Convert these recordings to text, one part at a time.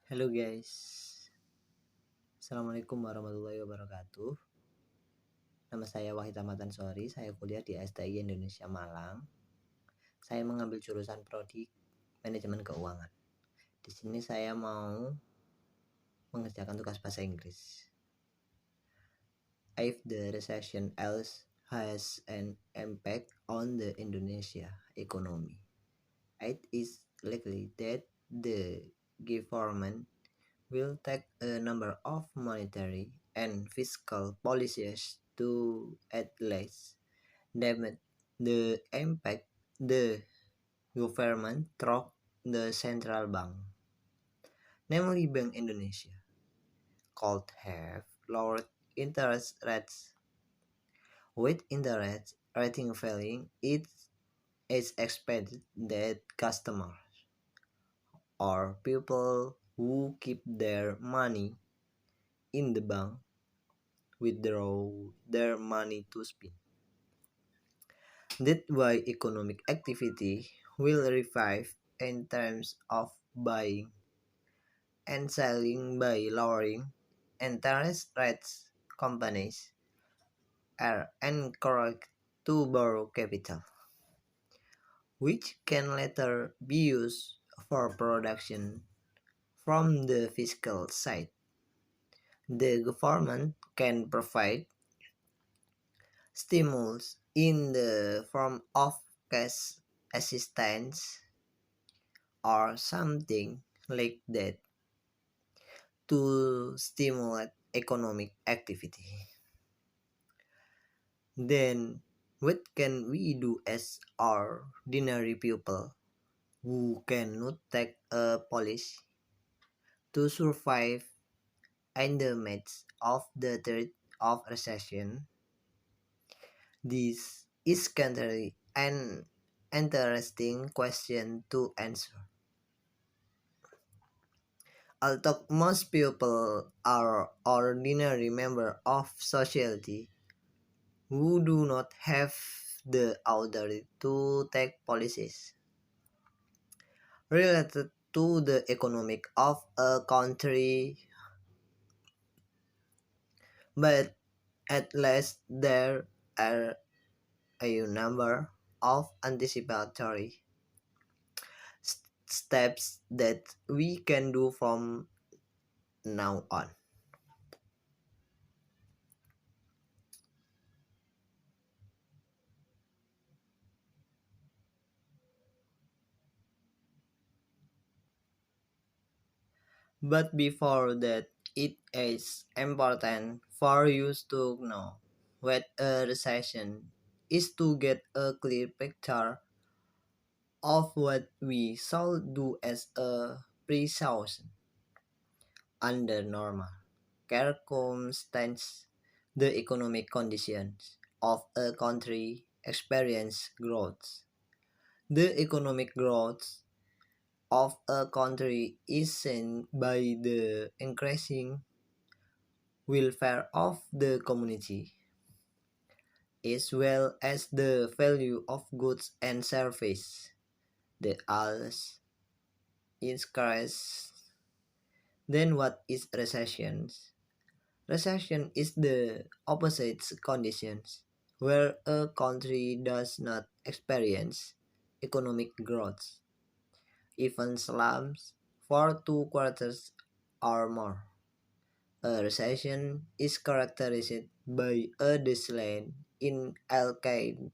Halo guys, Assalamualaikum warahmatullahi wabarakatuh. Nama saya Wahid Ahmad Ansori, saya kuliah di STI Indonesia Malang. Saya mengambil jurusan Prodi Manajemen Keuangan. Di sini saya mau mengerjakan tugas bahasa Inggris. If the recession else has an impact on the Indonesia economy, it is likely that the government will take a number of monetary and fiscal policies to at least limit the impact the government through the central bank, namely Bank Indonesia, could have lowered interest rates. With interest rating falling, it is expected that customers or people who keep their money in the bank withdraw their money to spend. That's why economic activity will revive in terms of buying and selling by lowering interest rates. Companies are encouraged to borrow capital, which can later be used for production from the fiscal side. The government can provide stimulus in the form of cash assistance or something like that to stimulate economic activity. Then, what can we do as ordinary people who cannot take a policy to survive in the midst of the threat of recession? This is currently an interesting question to answer. Although most people are ordinary members of society who do not have the authority to take policies related to the economic of a country, but at least there are a number of anticipatory steps that we can do from now on. But before that, it is important for you to know what a recession is to get a clear picture of what we should do as a precaution. Under normal circumstances, the economic conditions of a country experience growth. The economic growth of a country is seen by the increasing welfare of the community, as well as the value of goods and services. The alles increase. Then what is recession? Recession is the opposite conditions where a country does not experience economic growth, even slumps for 2 quarters or more. A recession is characterized by a decline in all kinds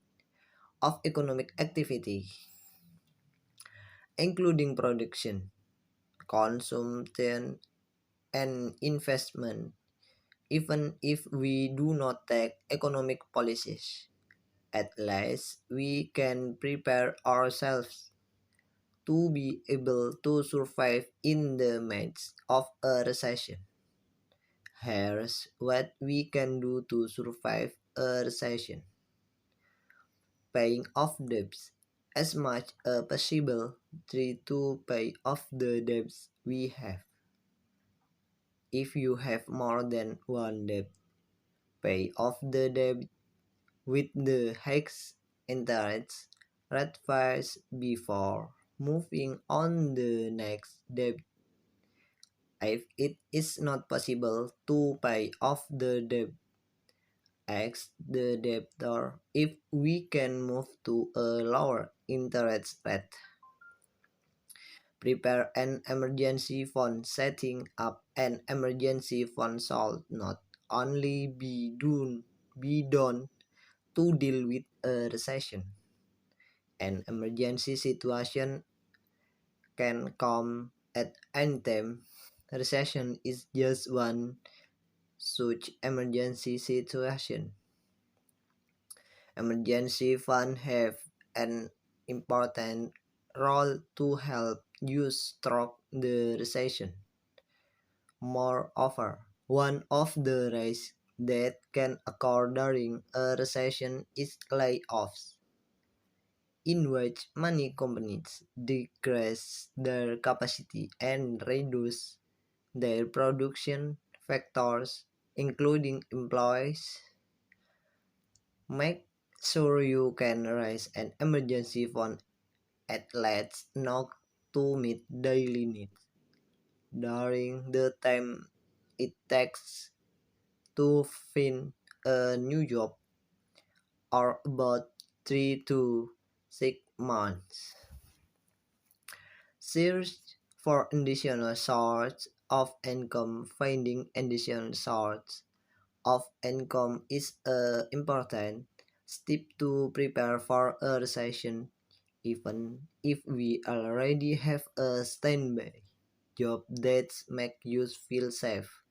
of economic activity, including production, consumption, and investment, even if we do not take economic policies. At least we can prepare ourselves to be able to survive in the midst of a recession. Here's what we can do to survive a recession. Paying off debts as much as possible. Try to pay off the debts we have. If you have more than one debt, pay off the debt with the highest interest rate first before moving on the next debt. If it is not possible to pay off the debt, ask the debtor if we can move to a lower interest rate. Prepare an emergency fund. Setting up an emergency fund should not only be done to deal with a recession. An emergency situation can come at any time. Recession is just one such emergency situation. Emergency funds have an important role to help you through the recession. Moreover, one of the risks that can occur during a recession is layoffs, in which many companies decrease their capacity and reduce their production factors, including employees. Make sure you can raise an emergency fund at least enough to meet daily needs during the time it takes to find a new job, or about 3 to 6 months. Search for additional sources of income. Finding additional sources of income is an important step to prepare for a recession. Even if we already have a standby job that make you feel safe,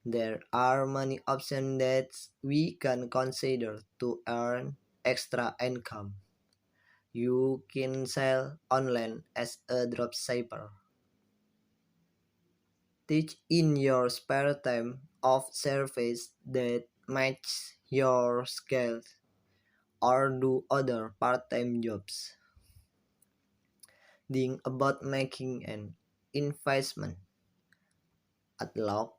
there are many options that we can consider to earn extra income. You can sell online as a dropshipper. Teach in your spare time of service that match your skills, or do other part-time jobs. Think about making an investment. Outlook.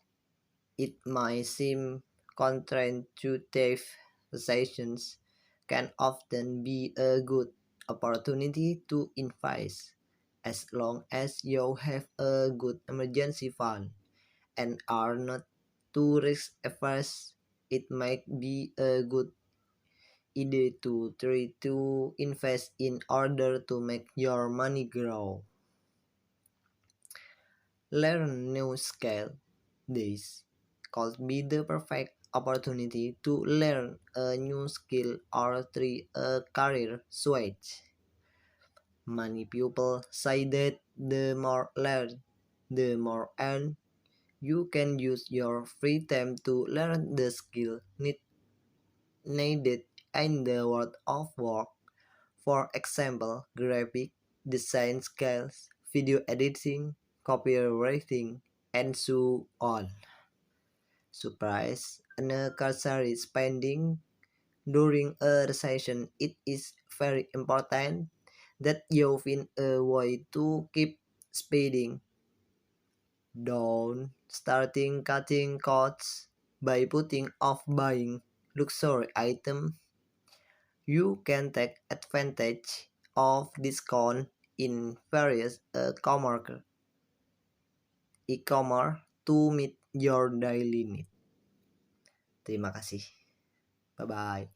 It might seem counterintuitive. Recessions can often be a good opportunity to invest as long as you have a good emergency fund and are not too risk averse. It might be a good idea to try to invest in order to make your money grow. Learn new skill. This could be the perfect opportunity to learn a new skill or try a career switch. Many people say that the more learn, the more earn. You can use your free time to learn the skill needed in the world of work. For example, graphic design skills, video editing, copywriting, and so on. Surprise unnecessary spending during a recession. It is very important that you find a way to keep spending down, starting cutting costs by putting off buying luxury items. You can take advantage of discount in various e-commerce to meet your daily need. Terima kasih. Bye bye.